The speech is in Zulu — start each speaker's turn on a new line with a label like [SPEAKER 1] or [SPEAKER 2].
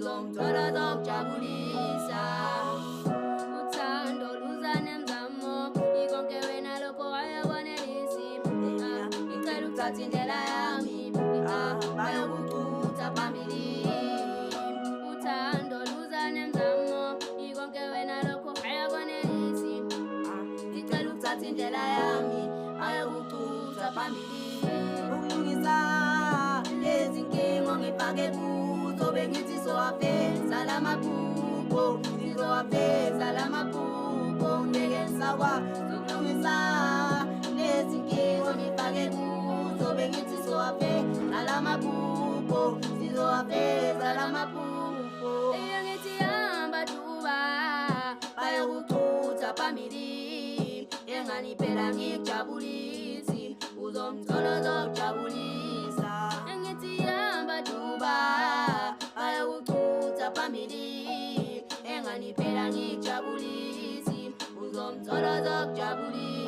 [SPEAKER 1] uzongithola zokujabulisa. Uthando luza nemizamo, ikonke wena lokho ayakwanelisi. Ngicela ukuthatha indlela yami, bayokuchutha phambili. Uthando luza nemizamo, ikonke wena lokho ayakwanelisi. Ngicela ukuthatha indlela yami, bayokuchutha phambili. Ukulungisa lezi nkinga ngifake kuzo, bengithi sowafeza lamaphupho, ngizowafeza lamaphupho, ngeke ngisakwazi ukulungisa lezi nkinga ngifake kuzo, bengithi sowafeza lamaphupho, ngizowafeza lamaphupho. Ngithi hamba Duba, bayokuchutha phambili, engani phela ngikujabulisi, uzongithola zokujabulisa. Ngithi hamba Duba, bayokuchutha phambili, engani phela ngikujabulisi, uzongithola zokujabulisa.